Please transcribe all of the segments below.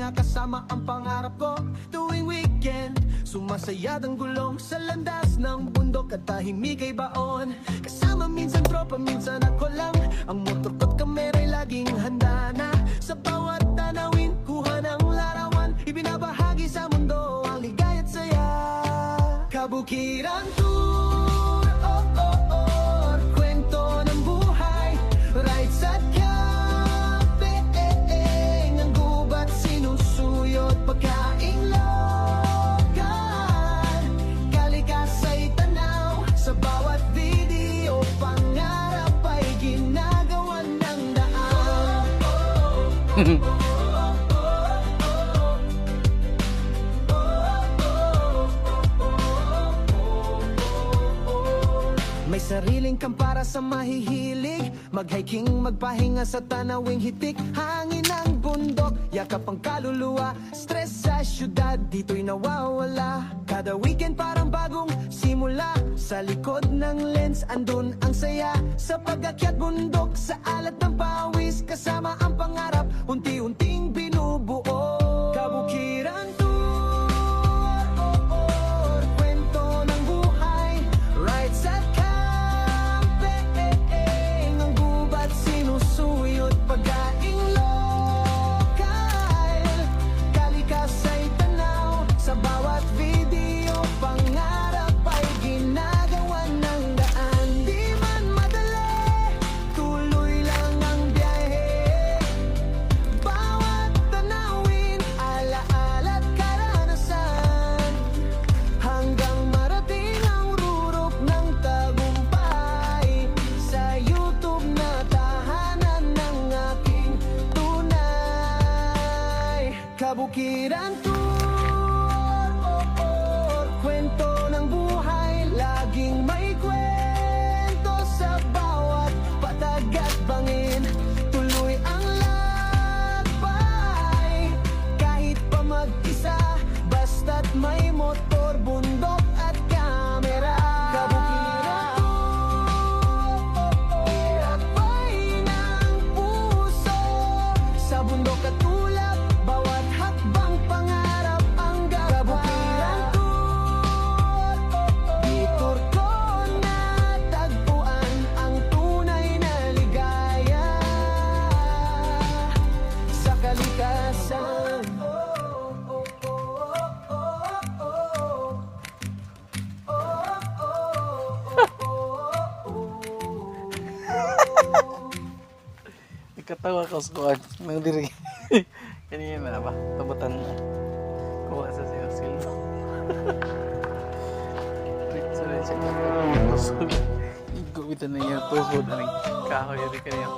magpahinga kasama ang pangarap ko. Tuwing weekend, sumasayad ang gulong sa landas ng bundok at tahimik ay baon. Kasama minsan tropa, minsan ako lang. Ang motor ko't kamera'y laging handa na. Sa bawat tanawin, kuha ng larawan, ibinabahagi sa mundo ang ligay at saya. Kabukiran tour, oh oh oh, kwento ng buhay, rides at cafe, ang gubat sinusuyot, pagkaing local, kalikasa'y tanaw, sa bawat video, pangarap ay ginagawan ng daan. May sariling kang para sa mahihilig, mag-hiking, magpahinga sa tanawing hitik. Hangin ng bundok, yakap ang kaluluwa, stress sa syudad, dito'y nawawala. Kada weekend parang bagong simula, sa likod ng lens andun ang saya. Sa pag-akyat bundok, sa alat ng pawis, kasama ang pangarap, unti-unting binubuo. Kabukiran tour, oh, oh, kwento ng buhay, rides at ang gubat sinusuyot, pagkaing lokal, kalikasa'y tanaw, sa bawat video, pangarap ay ginagawan ng daan. Di man madali, tuloy lang ang biyahe, bawat tanawin, alaala at karanasan, hanggang marating ang rurok ng tagumpay. Sa YouTube na tahanan ng aking tunay. Kabukiran tour, oh, oh, kwento ng buhay, laging may kwento sa bawat patag at bangin. Tuloy ang lakbay, kahit pa mag-isa, basta't may motor, bundok at kamera. Kabukiran tour, akbay ng puso, sa bundok at ulap, bawat hakbang pangarap ang gabay. Kabukiran tour, detour ko natagpuan ang tunay na ligaya sa kalikasan. Nagkatawa ka sa kuwan ng diri. Kanina na ba? Tabutan na. Kuha sa silsilbo. Ritso rin siya kapag igubitan na niya. Pwes mo na rin kahoy rin kanya.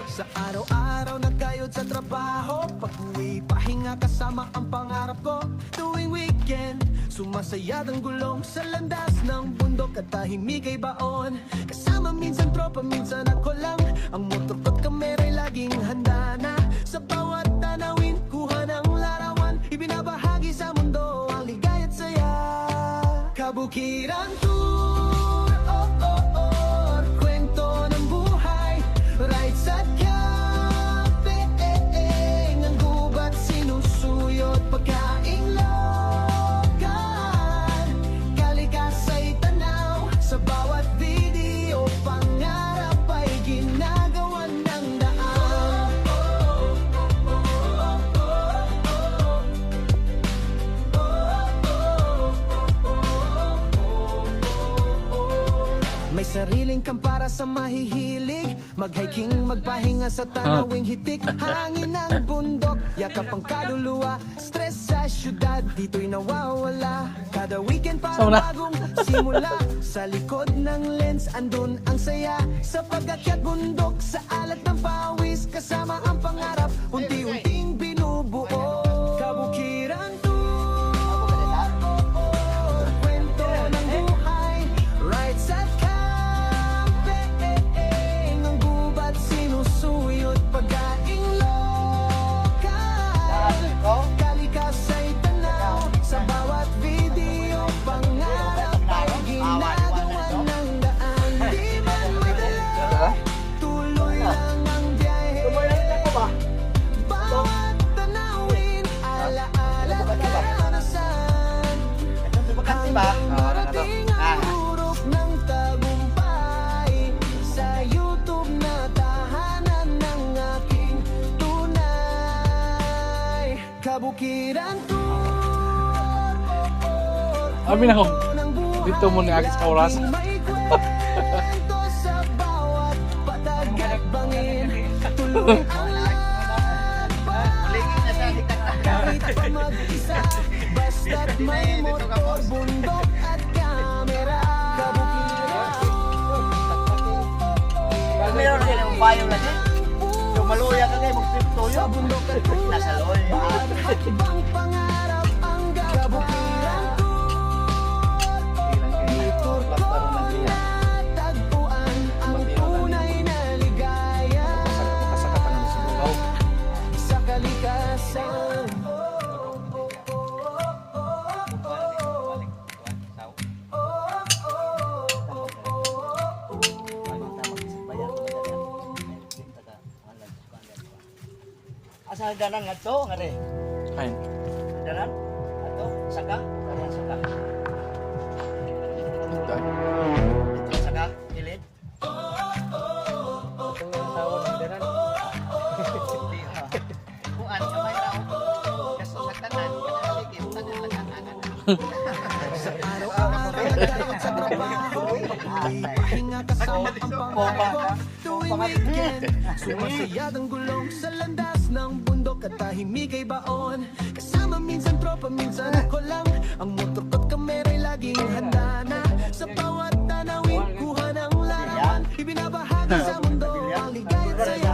Sa araw-araw nagkayod sa trabaho, pag-uwi pahinga kasama ang pangarap ko. Tuwing weekend, sumasayad ang gulong sa landas ng bundok at tahimik ay baon. Kasama minsan tropa, minsan ako lang. Ang motor ko't kamera'y laging handa na. Sa bawat tanawin, kuha ng larawan, ibinabahagi sa mundo ang ligay at saya. Kabukiran tour, oh oh oh, kwento ng buhay, rides at cafe, ang gubat sinusuyot, pagkaing lokal, kalikasa'y tanaw, sa bawat video, pangarap ay ginagawan ng daan. May sariling kang para sa mahihilig, mag-hiking, magpahinga sa tanawing hitik. Hangin ng bundok, yakap ang kaluluwa, stress sa syudad, dito'y nawawala. Kada weekend parang bagong simula, sa likod ng lens andun ang saya. Sa pag-akyat bundok, sa alat ng pawis, kasama ang pangarap, unti-unting binubuo. Kabukiran tour, kwento ng buhay, rides at ang gubat sinusuyot, pagkaing lokal, kalikasa'y tanaw, sa bawat video, pangarap ay ginagawan ng daan. Kabukiran tour. Amin ako. Dito mo ni Agis Kauras. May kwento sa bawat patag at bangin. Tuloy ang lakbay. Kahit pa mag-isa, basta't may motor, bundok at kamera. Kabukiran Meron din ang bayo na din. Yung maluya ka kayo, mag-trip to sa yun. bundok at Nasa loy. habang pangarap ang kabukiran tour. Tagpuan ang tunay na ligaya sa kalikasan. Asa hagdanan nga to, nga rin. Ayun. Hagdanan? Ato, saka? Danan saka. Dito. Ito saka, gilid. Kuan kamay raw. Kaso sa tanan, kinaligid tanan lang ang anan. Araw-araw nagkaroon sa trabaho, pahinga kasama ang pangako. Tuwing weekend, sumasayad ang gulong sa landas ng bundok at tahimik ay baon. Kasama minsan tropa, minsan ako lang. Ang motor ko't kamera'y laging handa na. Sa bawat tanawin, kuha ng larawan. Ibinabahagi sa mundo ang ligay at saya.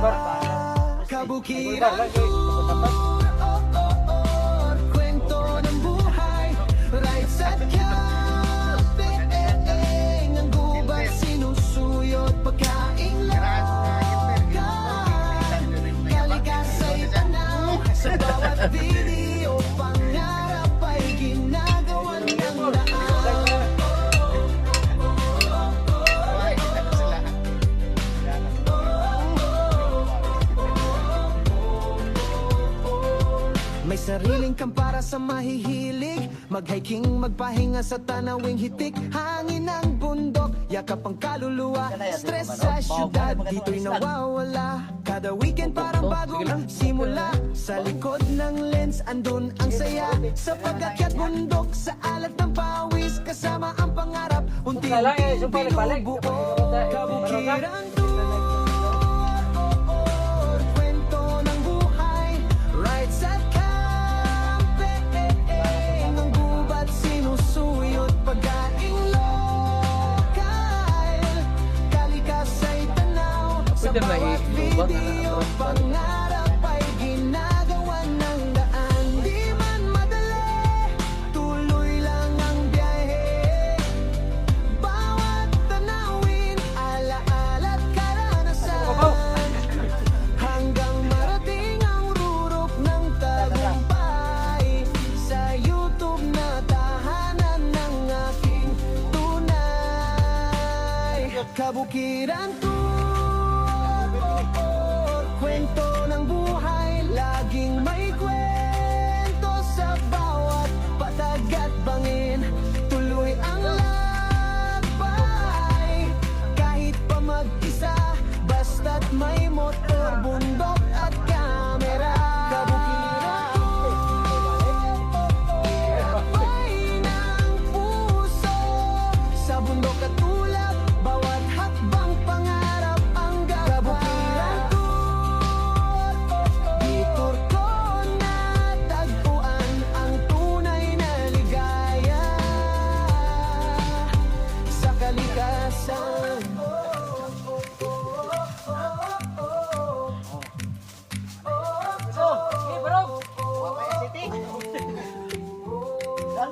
Kabukiran tour, kwento ng buhay, rides at cafe, ang gubat sinusuyot, pagkaing lokal, kalikasa'y tanaw, sa bawat video, pangarap ay ginagawan ng daan. May sariling kang para sa mahihilig, mag-hiking, magpahinga sa tanawing hitik. Hangin ng bundok, yakap ang kaluluwa, stress sa syudad, dito'y nawawala. Kada weekend parang bagong simula, sa likod ng lens andun ang saya. Sa pag-akyat bundok, sa alat ng pawis, kasama ang pangarap, unti-unting binubuo. Kabukiran tour, kwento ng buhay, rides at ang gubat sinusuyot, pagkaing lokal, kalikasa'y tanaw, sa Pwede na bawat i-lubat, video, ano? pangarap ay ginagawa ng daan. Di man madali, tuloy lang ang biyahe. Bawat tanawin, alaala't karanasan, hanggang marating ang rurok ng tagumpay. Sa YouTube na tahanan ng aking tunay. Kabukiran tour, kwento ng buhay, laging may kwento sa bawat patag at bangin. Tuloy ang lakbay, kahit pa mag-isa, basta't may motor, bundok at kamera. Kabukiran Gabay ng puso, sa bundok at ulap, bawat hakbang pangarap ang kabukiran tour. Itur ko na tagpuan ang tunay na ligaya sa kalikasan. Wa pa yung city. Dan.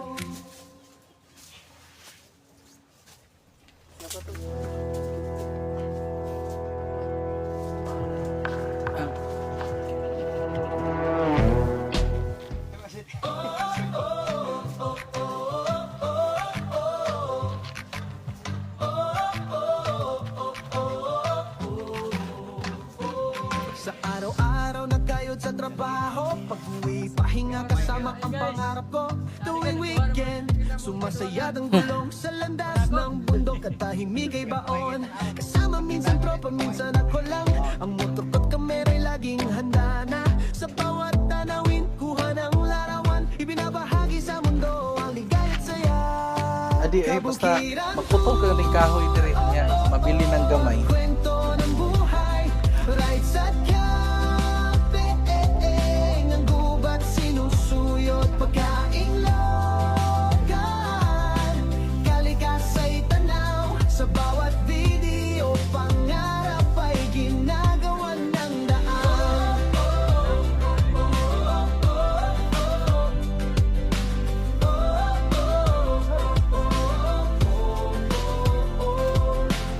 Sa araw-araw nagkayod sa trabaho, pag-uwi pahinga kasama ang pangarap ko. Tuwing weekend, sumasayad ang gulong sa landas ng bundok at tahimik ay baon. Kasama minsan tropa, minsan ako lang. Ang motor ko't kamera'y laging handa na. Sa bawat tanawin, kuha ng lahat. di eh basta magputol ka ng kahoy dire niya mabili ng gamay. Kwento ng buhay, rides at cafe, ang gubat sinusuyot, pagkaing lokal, kalikasa'y tanaw, sa bawat video, pangarap ay ginagawan ng daan.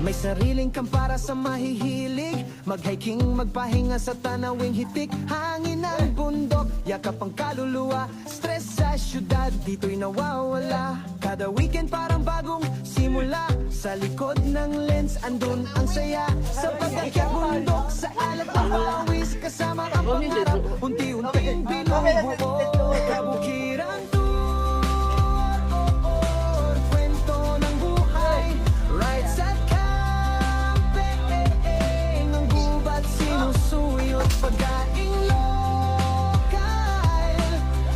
May sariling kang para sa mahihilig, mag-hiking, magpahinga sa tanawing hitik, hangin ng bundok, yakap ang kaluluwa, stress sa syudad, dito'y nawawala. Kada weekend parang bagong simula, sa likod ng lens andun ang saya, sa pagkakyat bundok, sa alat ng pawis, kasama ang pangarap, unti-unting binubuo, kabukiran tour, kwento ng buhay, rides at ang gubat sinusuyot, pagkaing lokal,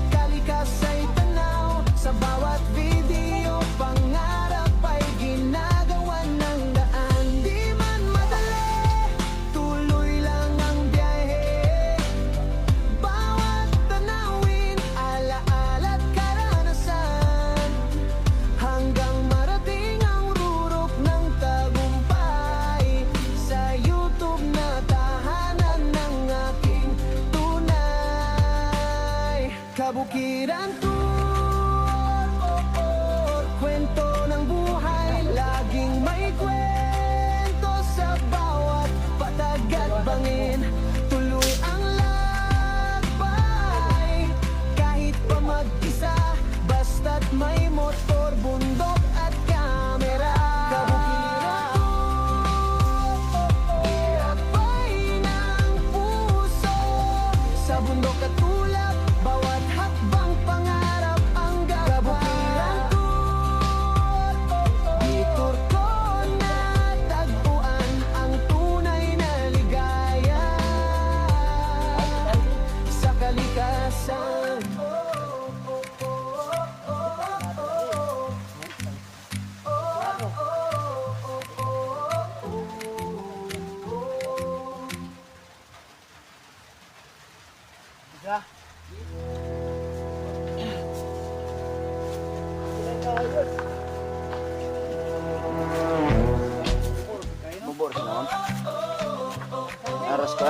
kalikasa'y tanaw, sa bawat video, pangarap ay ginagawa ng daan. Di man madali, tuloy lang ang biyahe, bawat tanawin, alaala at karanasan, hanggang marating ang rurok ng tagumpay, sa YouTube na tahanan ng aking tunay. Kabukiran tour, kwento ng buhay, laging may kwento sa bawat patag at bangin, tuloy ang lakbay, kahit pa mag-isa, basta't may motor, bundok at kamera. Kabukiran tour, iakbay ng puso, sa bundok at ulap, bawat hakbang pangarap ang gabay. Kabukiran tour, itur ko na tagpuan ang tunay na ligaya, sa kalikasan. Bubor sa naman. Aras ka.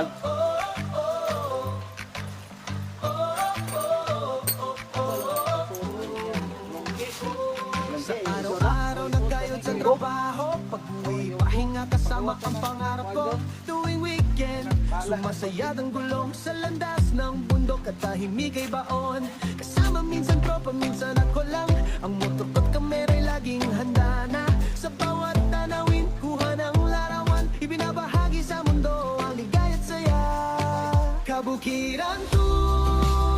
Sa araw-araw na kayod sa trabaho, pag-uwi, pahinga kasama ang pangarap ko. Tuwing weekend, sumasayad ang gulong sa landas ng bundok at tahimik ay baon. Kasama minsan tropa, minsan ako lang, ang motor ko't kamera'y laging handa na. Sa bawat tanawin, kuha ng larawan, ibinabahagi sa mundo ang ligay at saya. Kabukiran tour,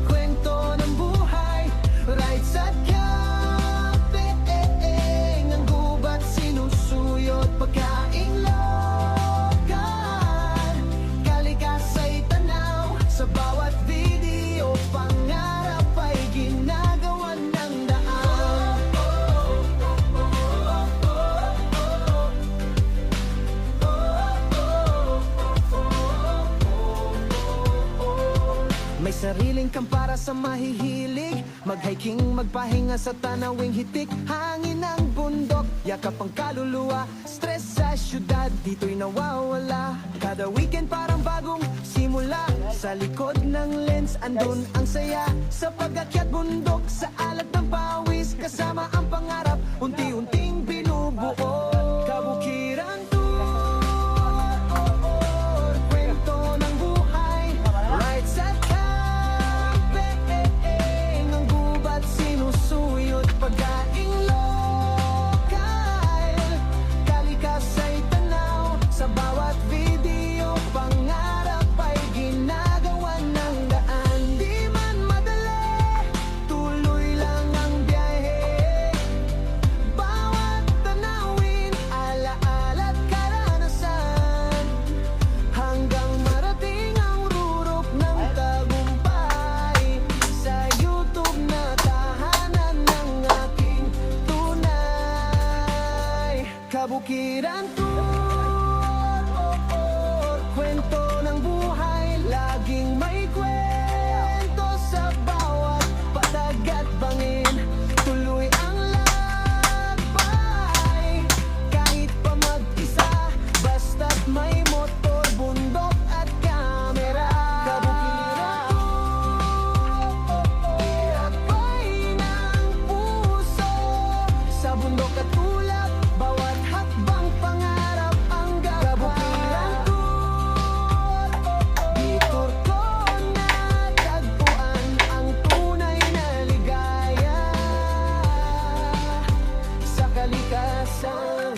kwento ng buhay, rides at cafe, ang gubat sinusuyot, pagkaing lokal, kalikasa'y tanaw, sa bawat video, pangarap ay ginagawan ng daan. May sariling kang para sa mahihilig, mag-hiking, magpahinga sa tanawing hitik, hangin ng bundok, yakap ang kaluluwa, stress sa syudad, dito'y nawawala. Kada weekend parang bagong simula, sa likod ng lens andun ang saya, sa pag-akyat bundok, sa alat ng pawis, kasama ang pangarap, unti-unting binubuo. Kabukiran tour, kwento ng buhay, rides at ang gubat sinusuyot, pagkaing lokal, kalikasa'y tanaw, sa bawat video, pangarap ay ginagawa ng daan. Di man madali, tuloy lang ang biyahe, bawat Kabukiran Tour, kwento ng buhay, laging may kwento sa bawat patag at bangin. Tuloy ang lakbay, kahit pa mag-isa, basta't may motor, bundok at kamera. Kabukiran Tour, akbay ng puso, sa bundok at ulap, bawat hakbang pangarap ang gabay. Detour ko natagpuan ang tunay na ligaya sa kalikasan.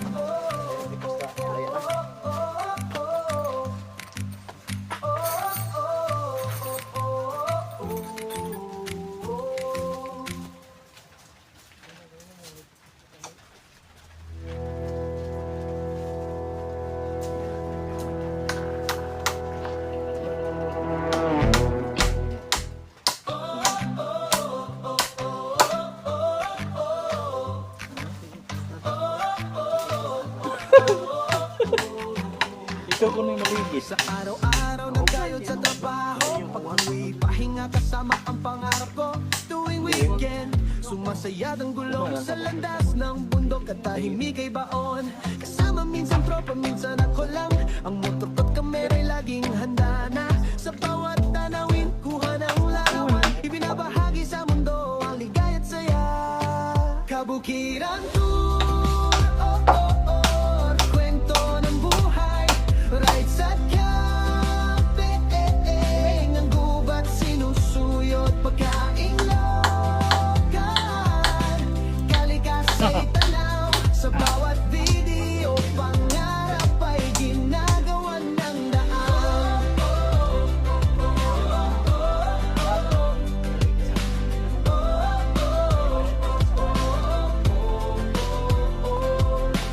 Ikaw ko na yung maligis. Sa araw-araw na kayod sa trabaho, pag-uwi, pahinga kasama ang pangarap ko. Tuwing weekend, sumasayad ang gulong sa landas ng bundok at tahimik ay baon. Kasama minsan tropa, minsan ako lang. Ang motor ko't kamera'y laging handa na. Sa bawat tanawin, kuha ng larawan, ibinabahagi sa mundo ang ligay at saya. Kabukiran Tour, kwento ng buhay, rides at camping, ang gubat sinusuyot, pagkaing lokal, kalikasan ay tanaw, sa bawat video, pangarap ay ginagawan ng daan.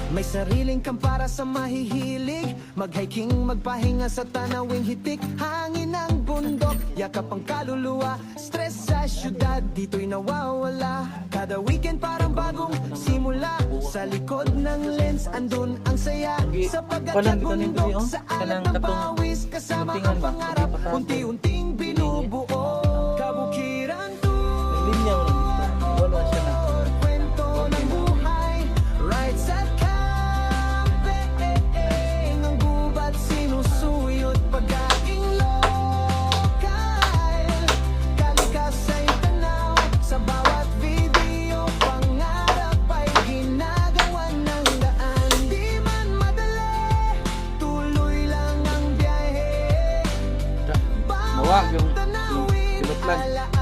May sariling kang para sa mahihilig, mag-hiking, magpahinga sa tanawing hitik. Hangin ng bundok, yakap ang kaluluwa, stress sa syudad, dito'y nawawala. Kada weekend parang bagong simula, sa likod ng lens andun ang saya. Sapagkat Walang sa bundok, ganito, sa oh. alat Walang ng katong pawis, kasama guntingan ang ba? pangarap, Hindi pa tayo. unti-unting binubuo. Kabukiran Linya mo lang dito. Wala siya na. kwento ng buhay, rides at camping, ang gubat sinusuyot, pagkaing lokal, kalikasan ay tanaw, sa bawat video, pangarap ay ginagawa ng daan. Di man madali, tuloy lang ang biyahe, Mawag yung tanawin, pilot lang. alaala